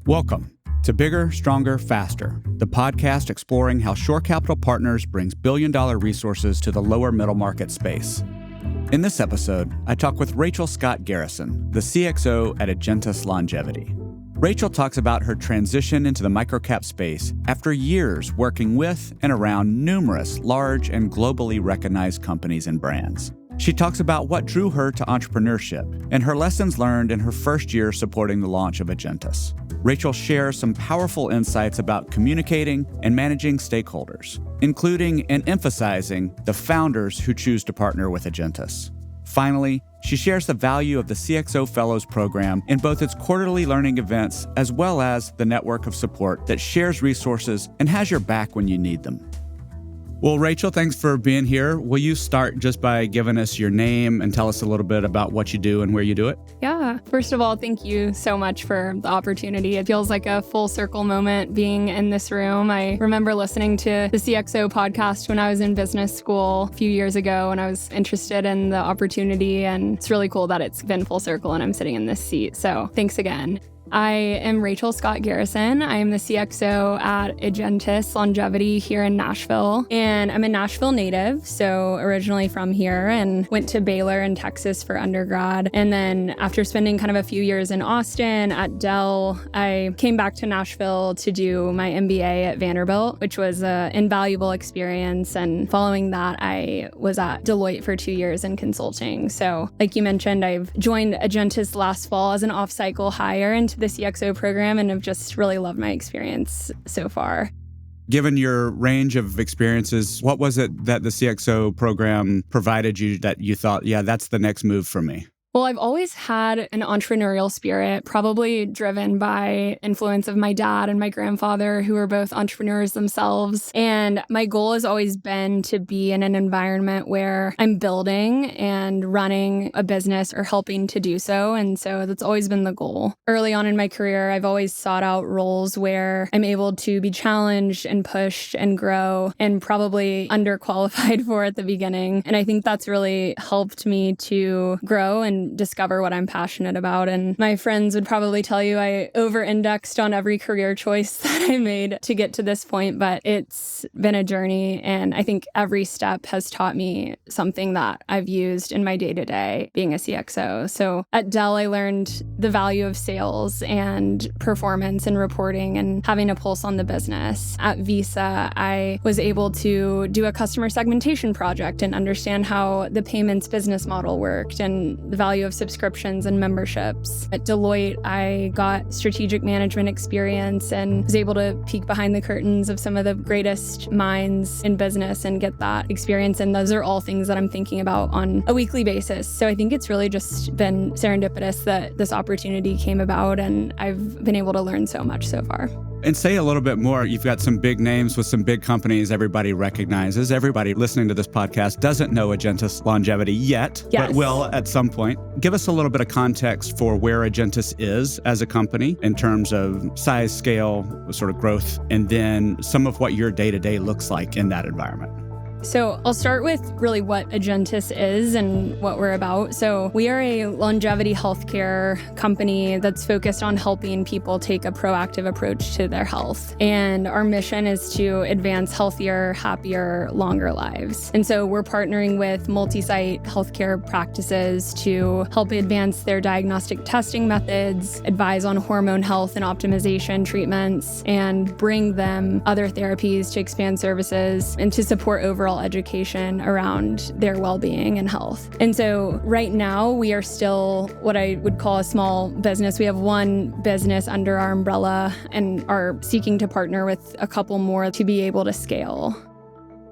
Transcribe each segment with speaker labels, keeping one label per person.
Speaker 1: Welcome to Bigger, Stronger, Faster, the podcast exploring how Shore Capital Partners brings billion-dollar resources to the lower middle market space. In this episode, I talk with Rachel Scott Garrison, the CXO at Agentis Longevity. Rachel talks about her transition into the microcap space after years working with and around numerous large and globally recognized companies and brands. She talks about what drew her to entrepreneurship and her lessons learned in her first year supporting the launch of Agentis. Rachel shares some powerful insights about communicating and managing stakeholders, including and emphasizing the founders who choose to partner with Agentis. Finally, she shares the value of the CXO Fellows program in both its quarterly learning events as well as the network of support that shares resources and has your back when you need them. Well, Rachel, thanks for being here. Will you start just by giving us your name and tell us a little bit about what you do and where you do it?
Speaker 2: Yeah. First of all, thank you so much for the opportunity. It feels like a full circle moment being in this room. I remember listening to the CXO podcast when I was in business school a few years ago, and I was interested in the opportunity, and it's really cool that it's been full circle and I'm sitting in this seat. So thanks again. I am Rachel Scott Garrison. I am the CXO at Agentis Longevity here in Nashville. And I'm a Nashville native, so originally from here, and went to Baylor in Texas for undergrad. And then after spending kind of a few years in Austin at Dell, I came back to Nashville to do my MBA at Vanderbilt, which was an invaluable experience. And following that, I was at Deloitte for 2 years in consulting. So like you mentioned, I've joined Agentis last fall as an off-cycle hire into the CXO program, and have just really loved my experience so far.
Speaker 1: Given your range of experiences, what was it that the CXO program provided you that you thought, yeah, that's the next move for me?
Speaker 2: Well, I've always had an entrepreneurial spirit, probably driven by influence of my dad and my grandfather, who are both entrepreneurs themselves. And my goal has always been to be in an environment where I'm building and running a business or helping to do so. And so that's always been the goal. Early on in my career, I've always sought out roles where I'm able to be challenged and pushed and grow, and probably underqualified for at the beginning. And I think that's really helped me to grow and discover what I'm passionate about. And my friends would probably tell you I over-indexed on every career choice that I made to get to this point, but it's been a journey. And I think every step has taught me something that I've used in my day-to-day being a CXO. So at Dell, I learned the value of sales and performance and reporting and having a pulse on the business. At Visa, I was able to do a customer segmentation project and understand how the payments business model worked and the value of subscriptions and memberships. At Deloitte, I got strategic management experience and was able to peek behind the curtains of some of the greatest minds in business and get that experience. And those are all things that I'm thinking about on a weekly basis. So I think it's really just been serendipitous that this opportunity came about, and I've been able to learn so much so far.
Speaker 1: And say a little bit more. You've got some big names with some big companies everybody recognizes. Everybody listening to this podcast doesn't know Agentis Longevity yet,
Speaker 2: yes,
Speaker 1: but will at some point. Give us a little bit of context for where Agentis is as a company in terms of size, scale, sort of growth, and then some of what your day-to-day looks like in that environment.
Speaker 2: So I'll start with really what Agentis is and what we're about. So we are a longevity healthcare company that's focused on helping people take a proactive approach to their health. And our mission is to advance healthier, happier, longer lives. And so we're partnering with multi-site healthcare practices to help advance their diagnostic testing methods, advise on hormone health and optimization treatments, and bring them other therapies to expand services and to support overall education around their well-being and health. And so right now we are still what I would call a small business. We have one business under our umbrella and are seeking to partner with a couple more to be able to scale.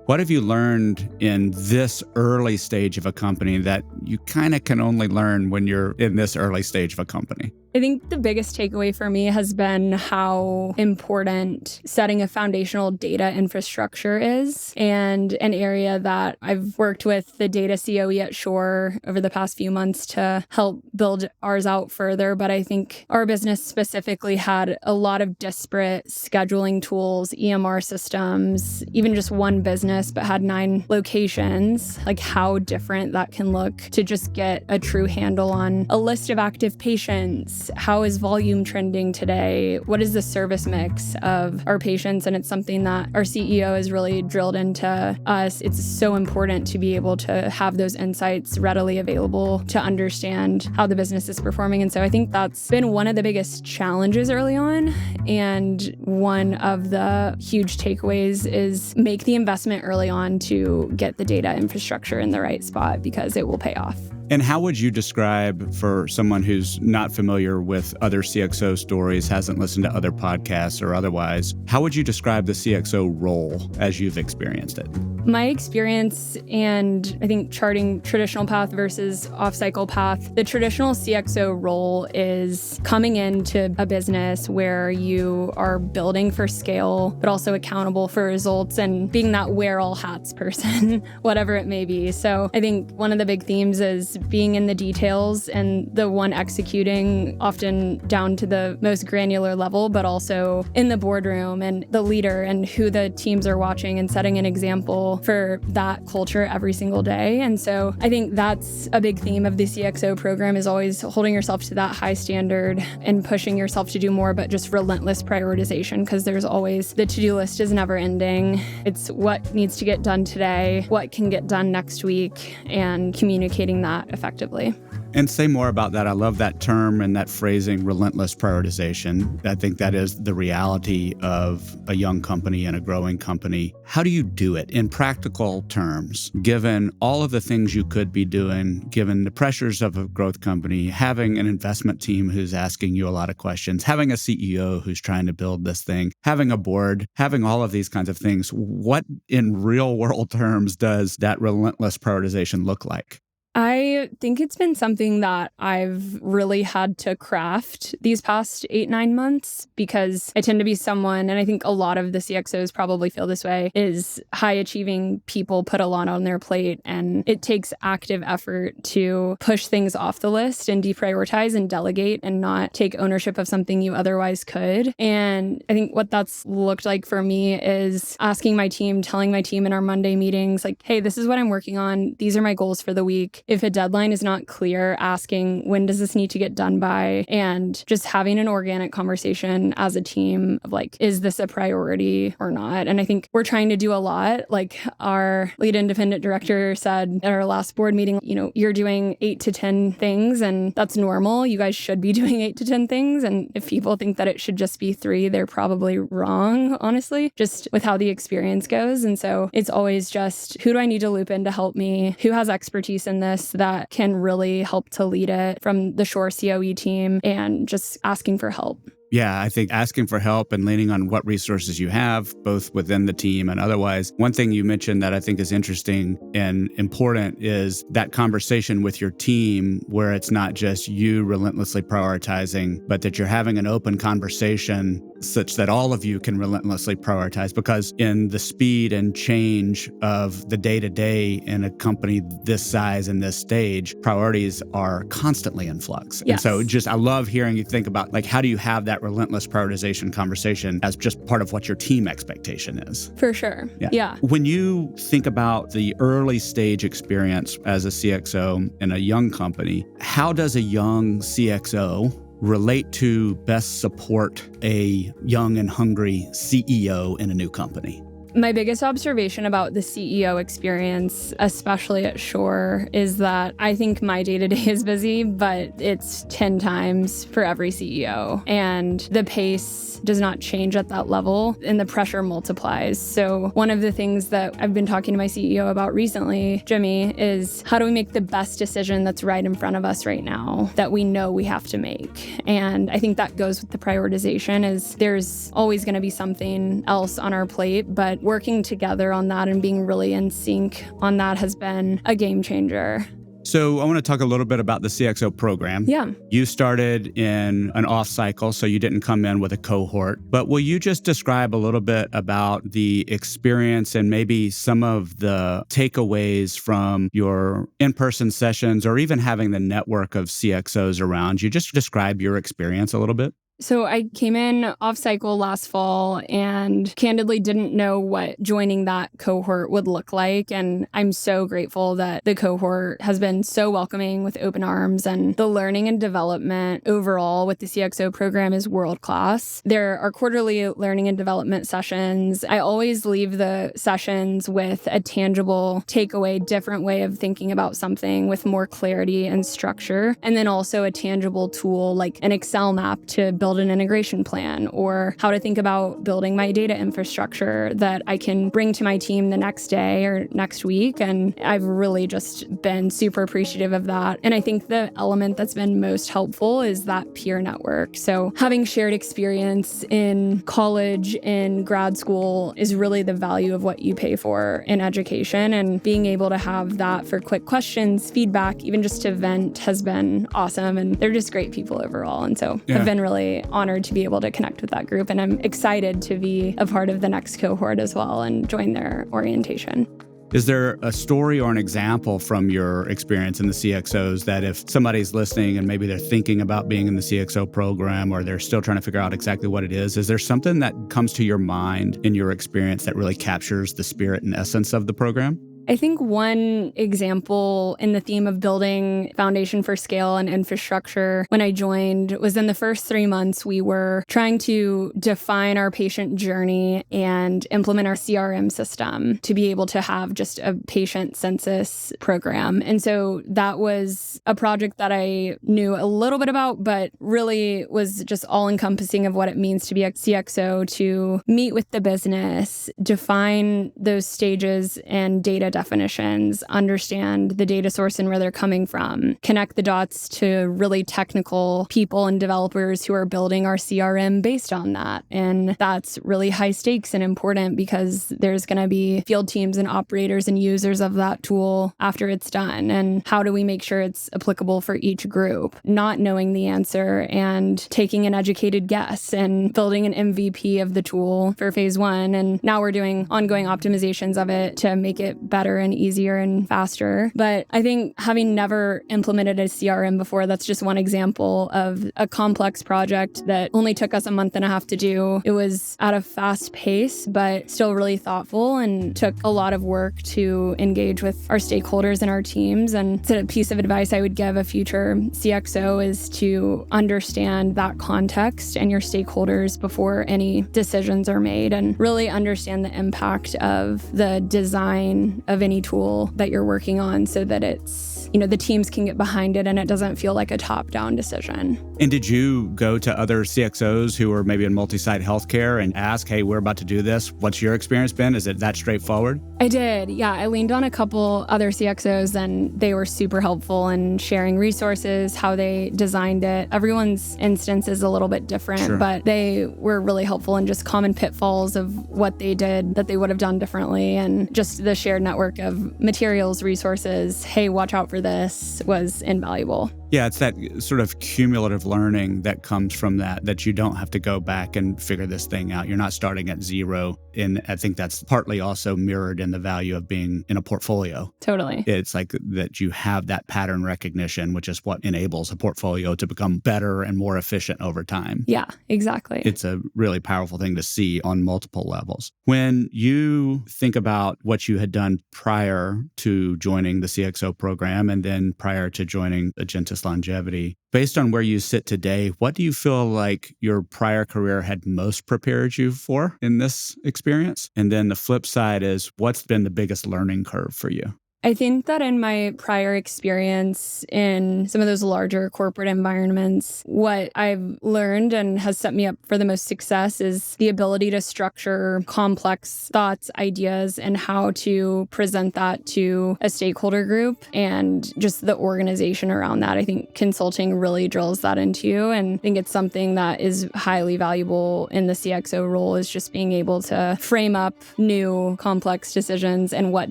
Speaker 1: What have you learned in this early stage of a company that you kind of can only learn when you're in this early stage of a company?
Speaker 2: I think the biggest takeaway for me has been how important setting a foundational data infrastructure is, and an area that I've worked with the data COE at Shore over the past few months to help build ours out further. But I think our business specifically had a lot of disparate scheduling tools, EMR systems, even just one business, but had 9 locations, like how different that can look to just get a true handle on a list of active patients, is how is volume trending today? What is the service mix of our patients? And it's something that our CEO has really drilled into us. It's so important to be able to have those insights readily available to understand how the business is performing. And so I think that's been one of the biggest challenges early on. And one of the huge takeaways is make the investment early on to get the data infrastructure in the right spot because it will pay off.
Speaker 1: And how would you describe, for someone who's not familiar with other CXO stories, hasn't listened to other podcasts or otherwise, how would you describe the CXO role as you've experienced it?
Speaker 2: My experience, and I think charting traditional path versus off-cycle path, the traditional CXO role is coming into a business where you are building for scale, but also accountable for results and being that wear all hats person, whatever it may be. So I think one of the big themes is being in the details and the one executing, often down to the most granular level, but also in the boardroom and the leader and who the teams are watching and setting an example for that culture every single day. And so I think that's a big theme of the CXO program, is always holding yourself to that high standard and pushing yourself to do more, but just relentless prioritization, because there's always, the to-do list is never ending. It's what needs to get done today, what can get done next week, and communicating that effectively.
Speaker 1: And say more about that. I love that term and that phrasing, relentless prioritization. I think that is the reality of a young company and a growing company. How do you do it in practical terms, given all of the things you could be doing, given the pressures of a growth company, having an investment team who's asking you a lot of questions, having a CEO who's trying to build this thing, having a board, having all of these kinds of things? What in real world terms does that relentless prioritization look like?
Speaker 2: I think it's been something that I've really had to craft these past 8-9 months, because I tend to be someone, and I think a lot of the CXOs probably feel this way, is high achieving people put a lot on their plate, and it takes active effort to push things off the list and deprioritize and delegate and not take ownership of something you otherwise could. And I think what that's looked like for me is asking my team, telling my team in our Monday meetings, like, hey, this is what I'm working on. These are my goals for the week. If a deadline is not clear, asking when does this need to get done by, and just having an organic conversation as a team of like, is this a priority or not? And I think we're trying to do a lot. Like our lead independent director said at our last board meeting, you're doing 8 to 10 things, and that's normal. You guys should be doing 8 to 10 things. And if people think that it should just be 3, they're probably wrong, honestly, just with how the experience goes. And so it's always just, who do I need to loop in to help me? Who has expertise in this that can really help to lead it from the Shore COE team, and just asking for help.
Speaker 1: Yeah, I think asking for help and leaning on what resources you have, both within the team and otherwise. One thing you mentioned that I think is interesting and important is that conversation with your team, where it's not just you relentlessly prioritizing, but that you're having an open conversation such that all of you can relentlessly prioritize. Because in the speed and change of the day-to-day in a company this size and this stage, priorities are constantly in flux.
Speaker 2: Yes.
Speaker 1: And so I love hearing you think about, like, how do you have that relentless prioritization conversation as just part of what your team expectation is?
Speaker 2: For sure. Yeah.
Speaker 1: When you think about the early stage experience as a CXO in a young company, how does a young CXO relate to best support a young and hungry CEO in a new company?
Speaker 2: My biggest observation about the CEO experience, especially at Shore, is that I think my day-to-day is busy, but it's 10 times for every CEO. And the pace does not change at that level, and the pressure multiplies. So one of the things that I've been talking to my CEO about recently, Jimmy, is how do we make the best decision that's right in front of us right now that we know we have to make? And I think that goes with the prioritization, is there's always going to be something else on our plate, but working together on that and being really in sync on that has been a game changer.
Speaker 1: So I want to talk a little bit about the CXO program.
Speaker 2: Yeah.
Speaker 1: You started in an off cycle, so you didn't come in with a cohort. But will you just describe a little bit about the experience and maybe some of the takeaways from your in-person sessions, or even having the network of CXOs around you? Just describe your experience a little bit.
Speaker 2: So I came in off cycle last fall and candidly didn't know what joining that cohort would look like. And I'm so grateful that the cohort has been so welcoming with open arms, and the learning and development overall with the CXO program is world-class. There are quarterly learning and development sessions. I always leave the sessions with a tangible takeaway, different way of thinking about something with more clarity and structure. And then also a tangible tool like an Excel map to build an integration plan, or how to think about building my data infrastructure that I can bring to my team the next day or next week. And I've really just been super appreciative of that. And I think the element that's been most helpful is that peer network. So having shared experience in college, in grad school is really the value of what you pay for in education. And being able to have that for quick questions, feedback, even just to vent has been awesome. And they're just great people overall. And so I've been really honored to be able to connect with that group. And I'm excited to be a part of the next cohort as well and join their orientation.
Speaker 1: Is there a story or an example from your experience in the CXOs that if somebody's listening and maybe they're thinking about being in the CXO program, or they're still trying to figure out exactly what it is there something that comes to your mind in your experience that really captures the spirit and essence of the program?
Speaker 2: I think one example in the theme of building foundation for scale and infrastructure when I joined was in the first 3 months, we were trying to define our patient journey and implement our CRM system to be able to have just a patient census program. And so that was a project that I knew a little bit about, but really was just all encompassing of what it means to be a CXO, to meet with the business, define those stages and data definitions, understand the data source and where they're coming from, connect the dots to really technical people and developers who are building our CRM based on that. And that's really high stakes and important because there's going to be field teams and operators and users of that tool after it's done. And how do we make sure it's applicable for each group? Not knowing the answer and taking an educated guess and building an MVP of the tool for phase 1. And now we're doing ongoing optimizations of it to make it better and easier and faster. But I think having never implemented a CRM before, that's just one example of a complex project that only took us a month and a half to do. It was at a fast pace, but still really thoughtful, and took a lot of work to engage with our stakeholders and our teams. And so a piece of advice I would give a future CXO is to understand that context and your stakeholders before any decisions are made, and really understand the impact of the design of any tool that you're working on so that it's, the teams can get behind it and it doesn't feel like a top-down decision.
Speaker 1: And did you go to other CXOs who are maybe in multi-site healthcare and ask, hey, we're about to do this. What's your experience been? Is it that straightforward?
Speaker 2: I did. Yeah. I leaned on a couple other CXOs and they were super helpful in sharing resources, how they designed it. Everyone's instance is a little bit different,
Speaker 1: Sure.
Speaker 2: But they were really helpful in just common pitfalls of what they did that they would have done differently. And just the shared network of materials, resources, hey, watch out for this, was invaluable.
Speaker 1: Yeah, it's that sort of cumulative learning that comes from that you don't have to go back and figure this thing out. You're not starting at zero. And I think that's partly also mirrored in the value of being in a portfolio.
Speaker 2: Totally.
Speaker 1: It's like that you have that pattern recognition, which is what enables a portfolio to become better and more efficient over time.
Speaker 2: Yeah, exactly.
Speaker 1: It's a really powerful thing to see on multiple levels. When you think about what you had done prior to joining the CXO program and then prior to joining Agentis Longevity, based on where you sit today, what do you feel like your prior career had most prepared you for in this experience? And then the flip side is, what's been the biggest learning curve for you?
Speaker 2: I think that in my prior experience in some of those larger corporate environments, what I've learned and has set me up for the most success is the ability to structure complex thoughts, ideas, and how to present that to a stakeholder group and just the organization around that. I think consulting really drills that into you. And I think it's something that is highly valuable in the CXO role, is just being able to frame up new complex decisions and what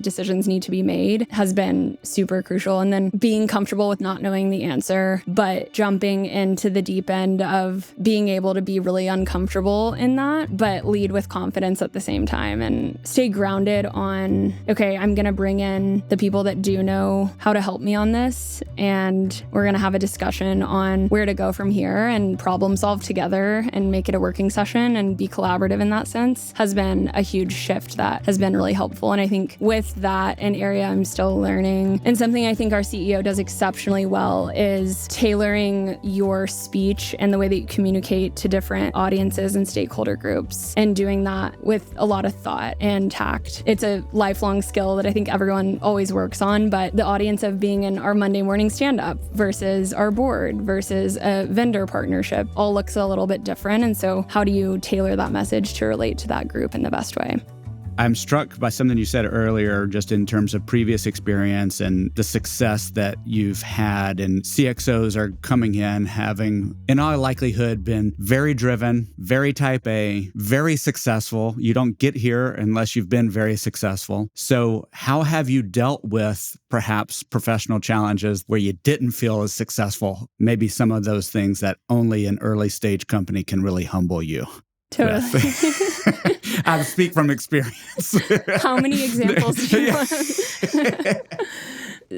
Speaker 2: decisions need to be made lead has been super crucial. And then being comfortable with not knowing the answer, but jumping into the deep end of being able to be really uncomfortable in that, but lead with confidence at the same time and stay grounded on, okay, I'm going to bring in the people that do know how to help me on this. And we're going to have a discussion on where to go from here and problem solve together and make it a working session and be collaborative in that sense has been a huge shift that has been really helpful. And I think with that, an area I'm still learning and something I think our CEO does exceptionally well is tailoring your speech and the way that you communicate to different audiences and stakeholder groups and doing that with a lot of thought and tact. It's a lifelong skill that I think everyone always works on, but the audience of being in our Monday morning stand-up versus our board versus a vendor partnership all looks a little bit different. And so how do you tailor that message to relate to that group in the best way?
Speaker 1: I'm struck by something you said earlier, just in terms of previous experience and the success that you've had. And CXOs are coming in having, in all likelihood, been very driven, very type A, very successful. You don't get here unless you've been very successful. So how have you dealt with perhaps professional challenges where you didn't feel as successful? Maybe some of those things that only an early stage company can really humble you.
Speaker 2: Totally.
Speaker 1: I speak from experience.
Speaker 2: How many examples do you want?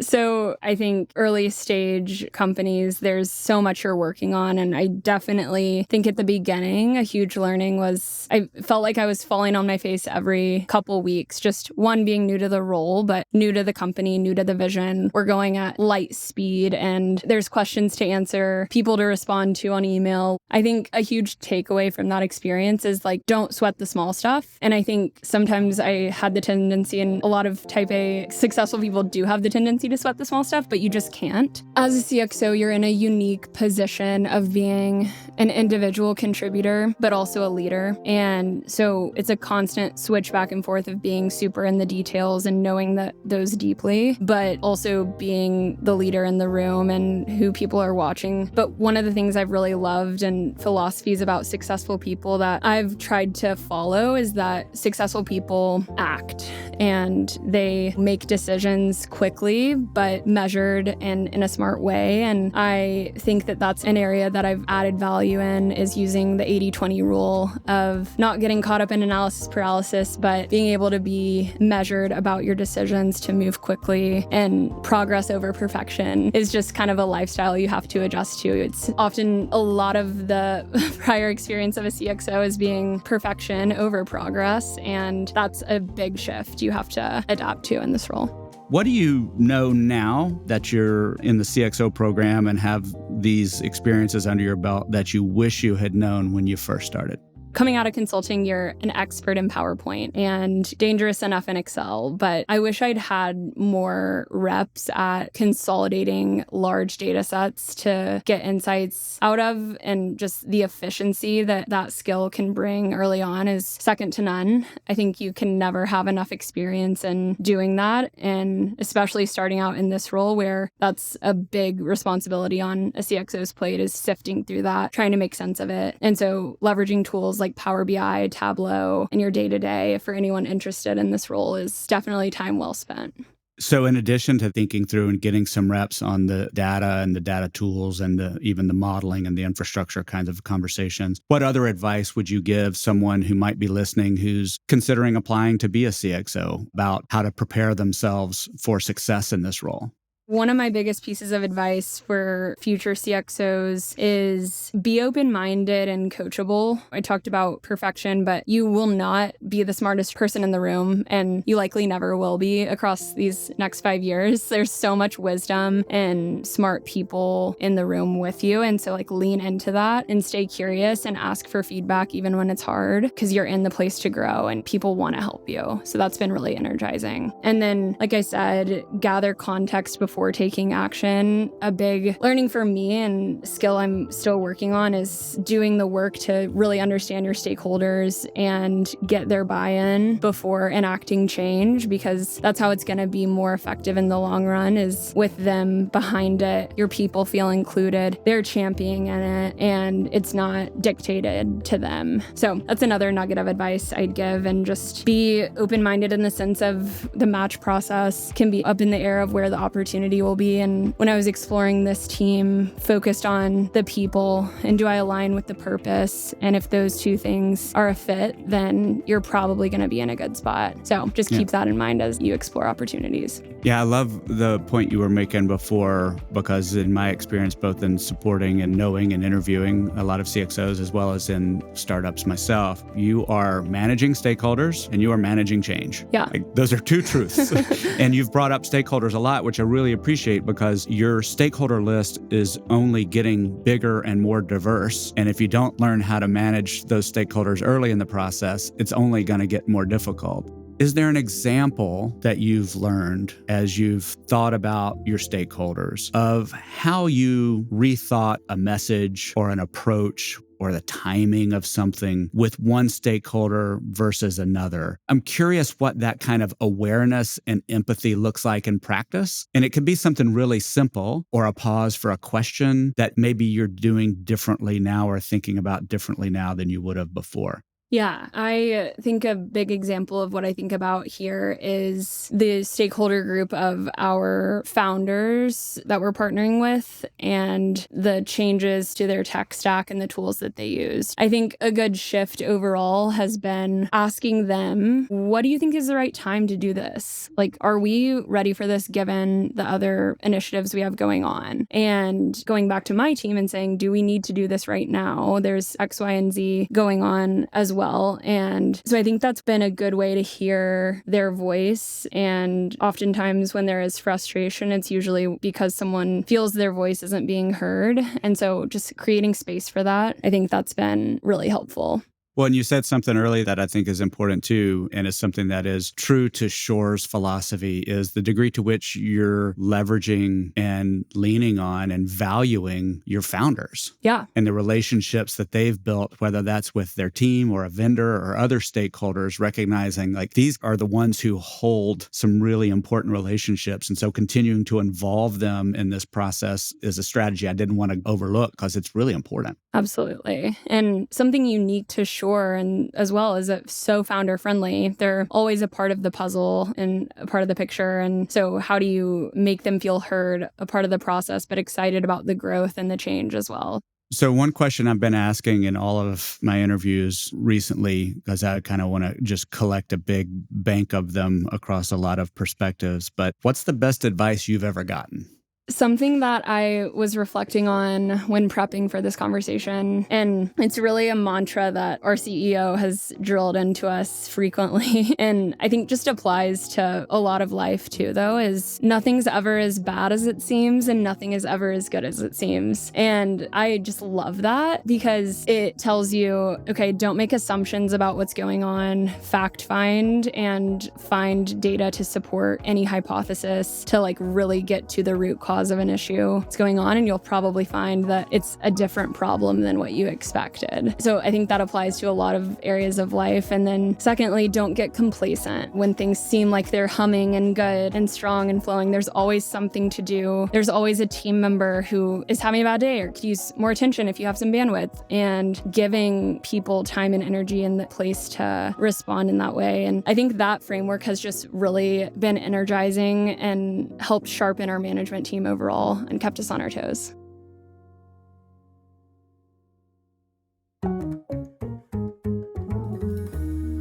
Speaker 2: So I think early stage companies, there's so much you're working on. And I definitely think at the beginning, a huge learning was I felt like I was falling on my face every couple weeks, just one being new to the role, but new to the company, new to the vision. We're going at light speed and there's questions to answer, people to respond to on email. I think a huge takeaway from that experience is like, don't sweat the small stuff. And I think sometimes I had the tendency, and a lot of type A successful people do have the tendency to sweat the small stuff, but you just can't. As a CXO, you're in a unique position of being an individual contributor, but also a leader. And so it's a constant switch back and forth of being super in the details and knowing those deeply, but also being the leader in the room and who people are watching. But one of the things I've really loved and philosophies about successful people that I've tried to follow is that successful people act and they make decisions quickly, but measured and in a smart way. And I think that that's an area that I've added value in, is using the 80-20 rule of not getting caught up in analysis paralysis, but being able to be measured about your decisions to move quickly. And progress over perfection is just kind of a lifestyle you have to adjust to. It's often a lot of the prior experience of a CXO is being perfection over progress. And that's a big shift you have to adapt to in this role.
Speaker 1: What do you know now that you're in the CXO program and have these experiences under your belt that you wish you had known when you first started?
Speaker 2: Coming out of consulting, you're an expert in PowerPoint and dangerous enough in Excel, but I wish I'd had more reps at consolidating large data sets to get insights out of, and just the efficiency that that skill can bring early on is second to none. I think you can never have enough experience in doing that, and especially starting out in this role where that's a big responsibility on a CXO's plate, is sifting through that, trying to make sense of it. And so leveraging tools like Power BI, Tableau in your day-to-day for anyone interested in this role is definitely time well spent.
Speaker 1: So in addition to thinking through and getting some reps on the data and the data tools and even the modeling and the infrastructure kinds of conversations, what other advice would you give someone who might be listening who's considering applying to be a CXO about how to prepare themselves for success in this role?
Speaker 2: One of my biggest pieces of advice for future CXOs is be open-minded and coachable. I talked about perfection, but you will not be the smartest person in the room, and you likely never will be across these next 5 years. There's so much wisdom and smart people in the room with you. And so lean into that and stay curious and ask for feedback even when it's hard, because you're in the place to grow and people want to help you. So that's been really energizing. And then, like I said, gather context before before taking action. A big learning for me and skill I'm still working on is doing the work to really understand your stakeholders and get their buy-in before enacting change, because that's how it's going to be more effective in the long run, is with them behind it, your people feel included, they're championing in it, and it's not dictated to them. So that's another nugget of advice I'd give, and just be open-minded in the sense of the match process can be up in the air of where the opportunity will be. And when I was exploring this team, focused on the people and do I align with the purpose? And if those two things are a fit, then you're probably going to be in a good spot. So just keep that in mind as you explore opportunities.
Speaker 1: Yeah, I love the point you were making before, because in my experience, both in supporting and knowing and interviewing a lot of CXOs, as well as in startups myself, you are managing stakeholders and you are managing change.
Speaker 2: Yeah.
Speaker 1: Like, those are two truths. And you've brought up stakeholders a lot, which I really appreciate, because your stakeholder list is only getting bigger and more diverse. And if you don't learn how to manage those stakeholders early in the process, it's only going to get more difficult. Is there an example that you've learned as you've thought about your stakeholders of how you rethought a message or an approach or the timing of something with one stakeholder versus another? I'm curious what that kind of awareness and empathy looks like in practice. And it can be something really simple, or a pause for a question that maybe you're doing differently now or thinking about differently now than you would have before.
Speaker 2: Yeah, I think a big example of what I think about here is the stakeholder group of our founders that we're partnering with and the changes to their tech stack and the tools that they use. I think a good shift overall has been asking them, what do you think is the right time to do this? Like, are we ready for this given the other initiatives we have going on? And going back to my team and saying, do we need to do this right now? There's X, Y, and Z going on as well. And so I think that's been a good way to hear their voice. And oftentimes when there is frustration, it's usually because someone feels their voice isn't being heard. And so just creating space for that, I think that's been really helpful.
Speaker 1: Well, and you said something early that I think is important too, and is something that is true to Shore's philosophy, is the degree to which you're leveraging and leaning on and valuing your founders.
Speaker 2: Yeah.
Speaker 1: And the relationships that they've built, whether that's with their team or a vendor or other stakeholders, recognizing like these are the ones who hold some really important relationships. And so continuing to involve them in this process is a strategy I didn't want to overlook, because it's really important.
Speaker 2: Absolutely. And something unique to Shore, and as well as it's so founder friendly, they're always a part of the puzzle and a part of the picture. And so how do you make them feel heard, a part of the process, but excited about the growth and the change as well?
Speaker 1: So one question I've been asking in all of my interviews recently, because I kind of want to just collect a big bank of them across a lot of perspectives, but what's the best advice you've ever gotten?
Speaker 2: Something that I was reflecting on when prepping for this conversation, and it's really a mantra that our CEO has drilled into us frequently, and I think just applies to a lot of life too, though, is nothing's ever as bad as it seems, and nothing is ever as good as it seems. And I just love that, because it tells you, okay, don't make assumptions about what's going on, fact find and find data to support any hypothesis to like really get to the root cause of an issue that's going on, and you'll probably find that it's a different problem than what you expected. So I think that applies to a lot of areas of life. And then secondly, don't get complacent when things seem like they're humming and good and strong and flowing. There's always something to do. There's always a team member who is having a bad day or could use more attention if you have some bandwidth, and giving people time and energy and the place to respond in that way. And I think that framework has just really been energizing and helped sharpen our management team overall and kept us on our toes.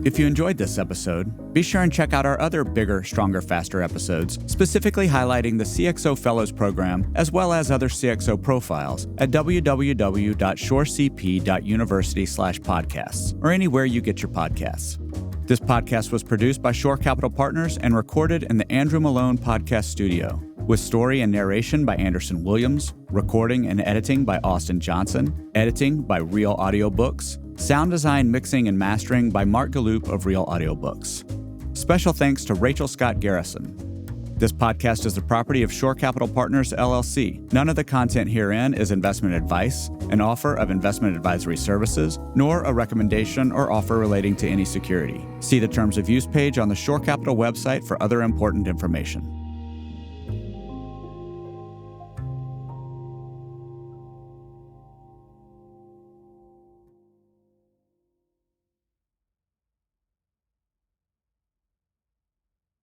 Speaker 1: If you enjoyed this episode, be sure and check out our other Bigger, Stronger, Faster episodes, specifically highlighting the CXO Fellows Program, as well as other CXO profiles at www.shorecp.university/podcasts, or anywhere you get your podcasts. This podcast was produced by Shore Capital Partners and recorded in the Andrew Malone Podcast Studio, with story and narration by Anderson Williams, recording and editing by Austin Johnson, editing by Real Audiobooks, sound design, mixing, and mastering by Mark Galloop of Real Audiobooks. Special thanks to Rachel Scott Garrison. This podcast is the property of Shore Capital Partners, LLC. None of the content herein is investment advice, an offer of investment advisory services, nor a recommendation or offer relating to any security. See the Terms of Use page on the Shore Capital website for other important information.